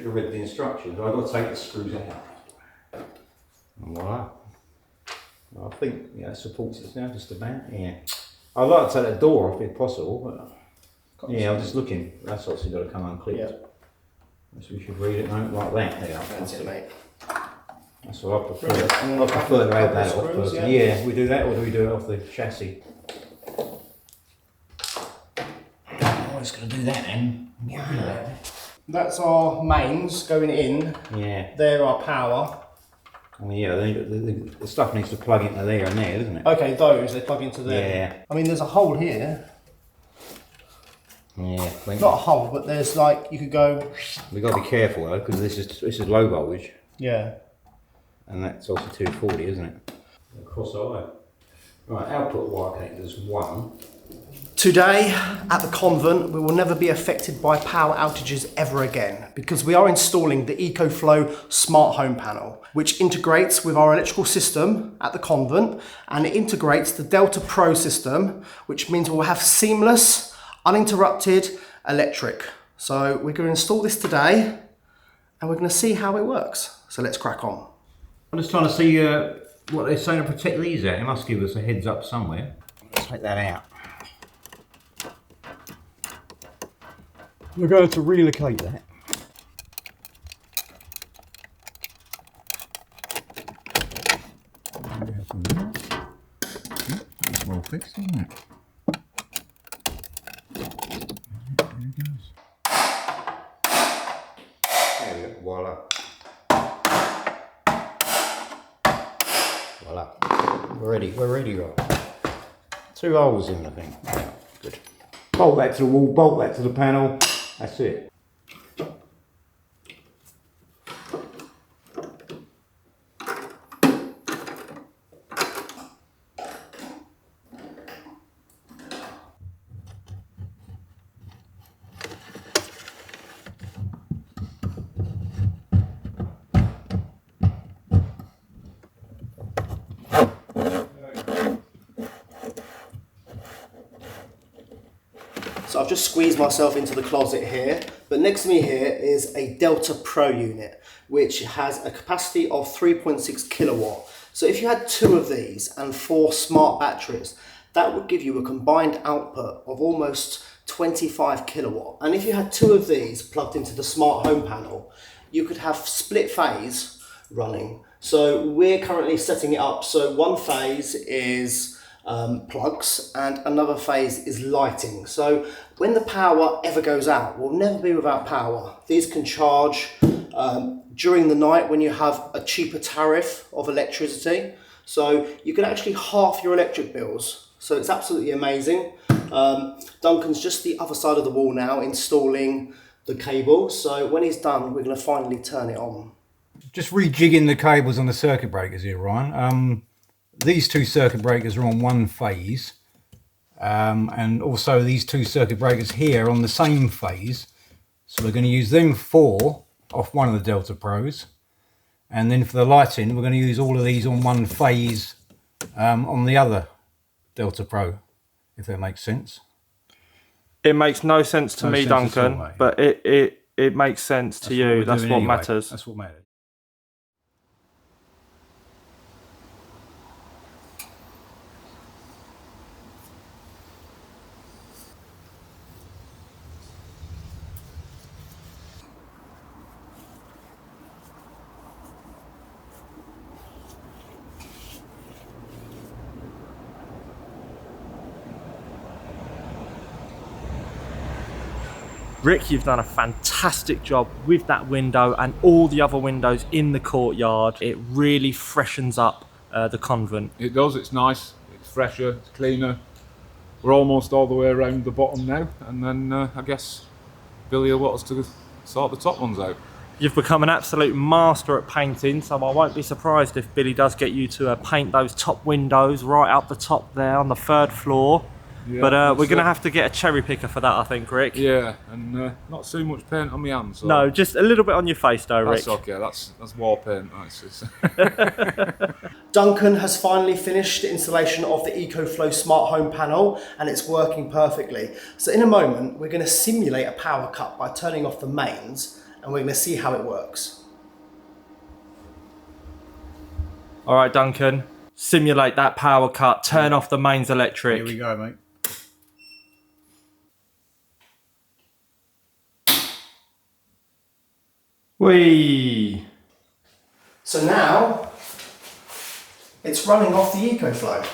have read the instructions. I've got to take the screws out. And voila. I think it supports it now just about. Yeah. I'd like to take that door off if possible, but yeah, I'm just looking. That's obviously got to come unclipped. Yeah. So we should read it like that. There, that's it, mate. That's what I prefer. I prefer to have that off first. Yeah, we do that, or do we do it off the chassis? I'm just going to do that then. Yeah. That's our mains going in. Yeah. They're our power. Oh yeah, the stuff needs to plug into there and there, doesn't it? Okay, those, they plug into there. Yeah. I mean, there's a hole here. Yeah. Not a hole, but there's like, you could go... We've got to be careful though, because this is low voltage. Yeah. And that's also 240, isn't it? Cross eye. Right, output wire connectors 1. Today at the convent, we will never be affected by power outages ever again because we are installing the EcoFlow smart home panel, which integrates with our electrical system at the convent, and it integrates the Delta Pro system, which means we'll have seamless, uninterrupted electric. So we're going to install this today and we're going to see how it works. So let's crack on. I'm just trying to see what they're saying to protect these at. It must give us a heads up somewhere. Let's take that out. We're going to relocate that. That's well fixed, isn't it? There it goes. There we go. Voila. Voila. We're ready, right? 2 holes in, I think. Yeah, good. Bolt that to the wall, bolt that to the panel. That's it. So I've just squeezed myself into the closet here, but next to me here is a Delta Pro unit, which has a capacity of 3.6 kilowatt. So if you had 2 of these and 4 smart batteries, that would give you a combined output of almost 25 kilowatt. And if you had 2 of these plugged into the smart home panel, you could have split phase running. So we're currently setting it up so one phase is plugs and another phase is lighting. So when the power ever goes out, we'll never be without power. These can charge during the night when you have a cheaper tariff of electricity. So you can actually halve your electric bills. So it's absolutely amazing. Duncan's just the other side of the wall now installing the cable. So when he's done, we're going to finally turn it on. Just rejigging the cables on the circuit breakers here, Ryan. These 2 circuit breakers are on 1 phase, and also these 2 circuit breakers here are on the same phase. So we're going to use them 4 off one of the Delta Pros, and then for the lighting we're going to use all of these on 1 phase on the other Delta Pro, if that makes sense. It makes no sense to me, Duncan, but it makes sense to you. That's what matters. That's what matters. Rick, you've done a fantastic job with that window and all the other windows in the courtyard. It really freshens up the convent. It does, it's nice, it's fresher, it's cleaner. We're almost all the way around the bottom now, and then I guess Billy will want us to sort the top ones out. You've become an absolute master at painting, so I won't be surprised if Billy does get you to paint those top windows right up the top there on the 3rd floor. Yeah, but we're going to have to get a cherry picker for that, I think, Rick. Yeah, and not too much paint on my hands. So. No, just a little bit on your face though, Rick. That's okay, that's wall paint. Duncan has finally finished the installation of the EcoFlow smart home panel and it's working perfectly. So in a moment, we're going to simulate a power cut by turning off the mains, and and we're going to see how it works. All right, Duncan, simulate that power cut. Turn off the mains electric. Here we go, mate. Whee! So now it's running off the EcoFlow.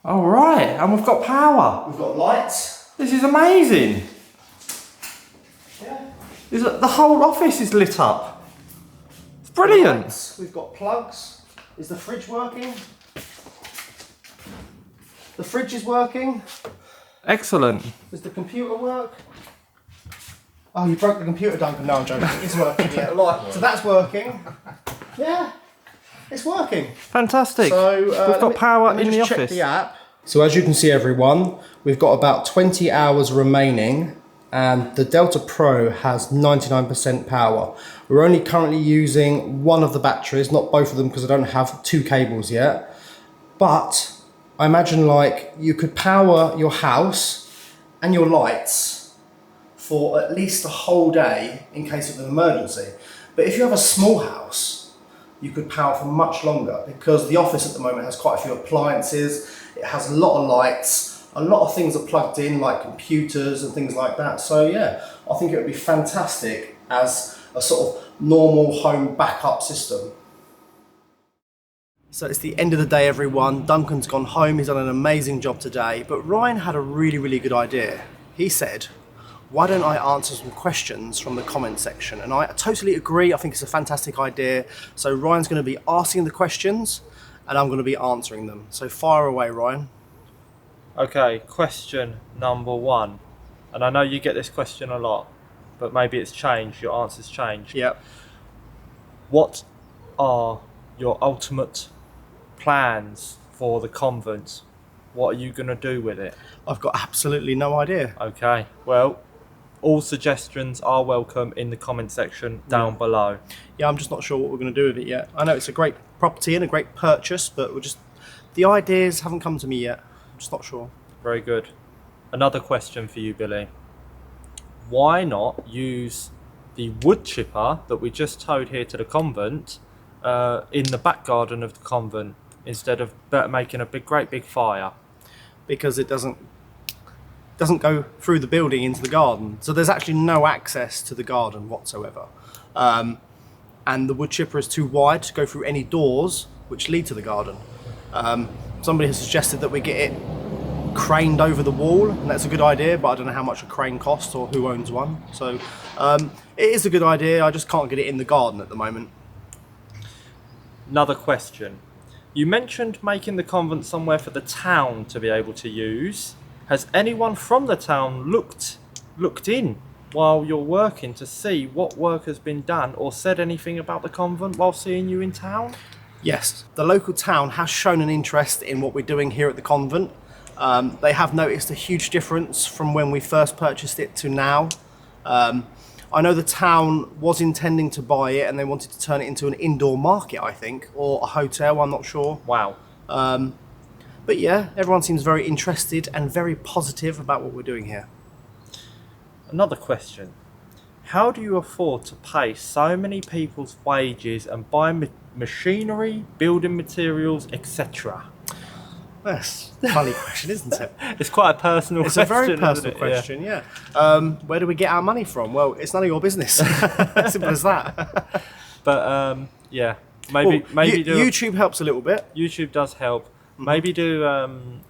All right, and we've got power. We've got lights. This is amazing. Yeah. The whole office is lit up. It's brilliant. Lights. We've got plugs. Is the fridge working? The fridge is working. Excellent. Does the computer work? Oh, you broke the computer, Duncan. No, I'm joking. It's working, yeah. Right, so that's working. Yeah, it's working. Fantastic. So we've got power in the just check office. the app. So as you can see, everyone, we've got about 20 hours remaining, and the Delta Pro has 99% power. We're only currently using one of the batteries, not both of them, because I don't have 2 cables yet. But I imagine like you could power your house and your lights for at least a whole day in case of an emergency. But if you have a small house, you could power for much longer, because the office at the moment has quite a few appliances. It has a lot of lights, a lot of things are plugged in, like computers and things like that. So yeah, I think it would be fantastic as a sort of normal home backup system. So it's the end of the day, everyone. Duncan's gone home. He's done an amazing job today. But Ryan had a really, really good idea. He said, why don't I answer some questions from the comment section? And I totally agree. I think it's a fantastic idea. So Ryan's going to be asking the questions and I'm going to be answering them. So fire away, Ryan. Okay, question number 1. And I know you get this question a lot, but maybe it's changed, your answer's changed. Yep. What are your ultimate plans for the convent? What are you going to do with it? I've got absolutely no idea. Okay, well, all suggestions are welcome in the comment section down below. Yeah, I'm just not sure what we're going to do with it yet. I know it's a great property and a great purchase, but the ideas haven't come to me yet. I'm just not sure. Very good. Another question for you, Billy. Why not use the wood chipper that we just towed here to the convent in the back garden of the convent instead of making a great big fire? Because it doesn't go through the building into the garden. So there's actually no access to the garden whatsoever. And the wood chipper is too wide to go through any doors which lead to the garden. Somebody has suggested that we get it craned over the wall, and that's a good idea, but I don't know how much a crane costs or who owns one. So it is a good idea, I just can't get it in the garden at the moment. Another question. You mentioned making the convent somewhere for the town to be able to use. Has anyone from the town looked in while you're working to see what work has been done or said anything about the convent while seeing you in town? Yes, the local town has shown an interest in what we're doing here at the convent. They have noticed a huge difference from when we first purchased it to now. I know the town was intending to buy it and they wanted to turn it into an indoor market, I think, or a hotel, I'm not sure. Wow. But yeah, everyone seems very interested and very positive about what we're doing here. Another question. How do you afford to pay so many people's wages and buy machinery, building materials, etc.? That's a funny question, isn't it? It's quite a personal question. It's a very personal isn't it? question, yeah. Where do we get our money from? Well, it's none of your business. Simple as that. But yeah, maybe YouTube helps a little bit. YouTube does help. Maybe do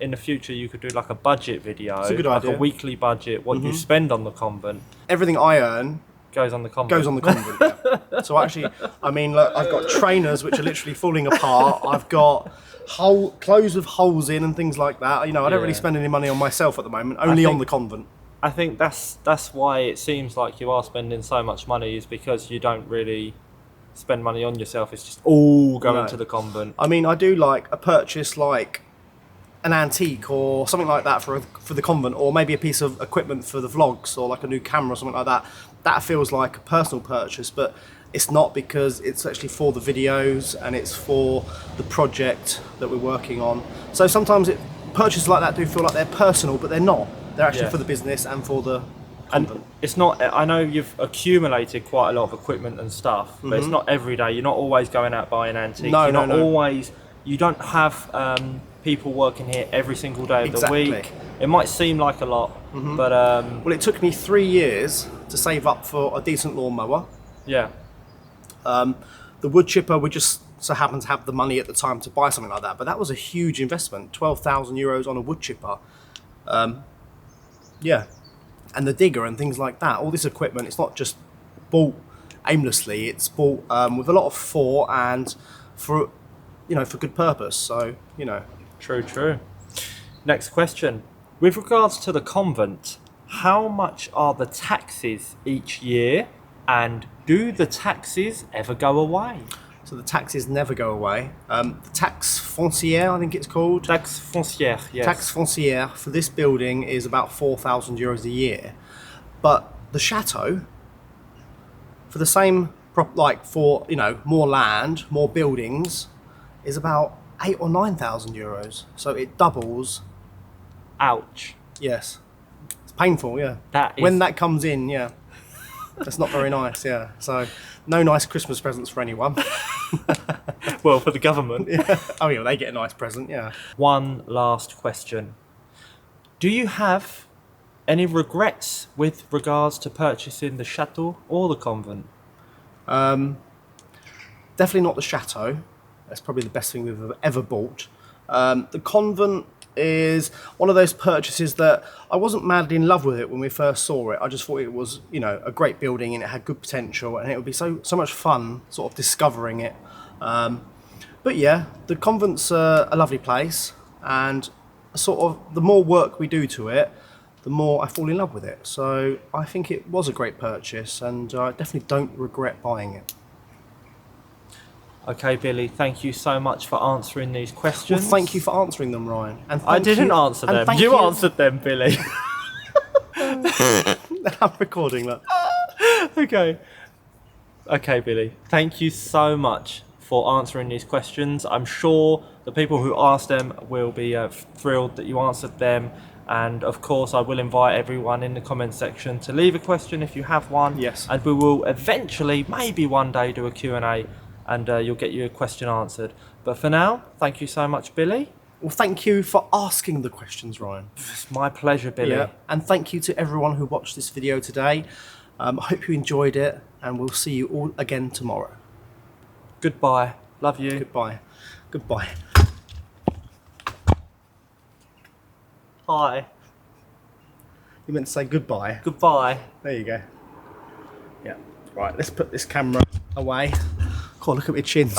in the future you could do like a budget video, It's a good like idea. a weekly budget, what you spend on the convent Everything I earn goes on the convent. goes on the convent. Yeah. So actually, I mean, look, I've got trainers which are literally falling apart. I've got clothes with holes in and things like that. You know, I don't really spend any money on myself at the moment, only on the convent. I think that's why it seems like you are spending so much money, is because you don't really spend money on yourself. It's just all going to the convent. I mean, I do like a purchase like an antique or something like that for the convent, or maybe a piece of equipment for the vlogs, or like a new camera or something like that. That feels like a personal purchase, but it's not, because it's actually for the videos and it's for the project that we're working on. So sometimes purchases like that do feel like they're personal, but they're not. They're actually for the business and for the Convent. It's not. I know you've accumulated quite a lot of equipment and stuff, but it's not every day. You're not always going out buying antiques. No, You're no, not no. always. You don't have people working here every single day of Exactly. the week. It might seem like a lot, but Well, it took me 3 years to save up for a decent lawnmower. yeah, The wood chipper, we just so happened to have the money at the time to buy something like that, but that was a huge investment. 12,000 euros on a wood chipper. Yeah, and the digger and things like that. All this equipment, it's not just bought aimlessly. It's bought with a lot of thought and for good purpose. So true. Next question. With regards to the convent, how much are the taxes each year, and do the taxes ever go away? So the taxes never go away. The taxe foncière, I think it's called. Taxe foncière, yes. Taxe foncière for this building is about 4,000 euros a year. But the chateau, for the same, for more land, more buildings, is about 8,000 or 9,000 euros. So it doubles. Ouch. Yes, it's painful. Yeah, That is- when that comes in. Yeah, that's not very nice. Yeah, so no nice Christmas presents for anyone. Well, for the government. Oh yeah, they get a nice present. Yeah. One last question. Do you have any regrets with regards to purchasing the chateau or the convent? Definitely not the chateau. That's probably the best thing we've ever bought. The convent is one of those purchases that I wasn't madly in love with it when we first saw it. I just thought it was, a great building and it had good potential and it would be so much fun sort of discovering it. But yeah, the convent's a lovely place, and sort of the more work we do to it, the more I fall in love with it. So I think it was a great purchase, and I definitely don't regret buying it. Okay, Billy, thank you so much for answering these questions. Well, thank you for answering them, Ryan. And I didn't answer them. You answered them, Billy. I'm recording that. Okay, Billy. Thank you so much for answering these questions. I'm sure the people who asked them will be thrilled that you answered them. And of course, I will invite everyone in the comment section to leave a question if you have one. Yes. And we will eventually, maybe one day, do a Q&A, and you'll get your question answered. But for now, thank you so much, Billy. Well, thank you for asking the questions, Ryan. It's my pleasure, Billy. Yeah. And thank you to everyone who watched this video today. I hope you enjoyed it, and we'll see you all again tomorrow. Goodbye. Love you. Goodbye. Goodbye. Hi. You meant to say goodbye. Goodbye. There you go. Yeah. Right, let's put this camera away. God, look at my chins.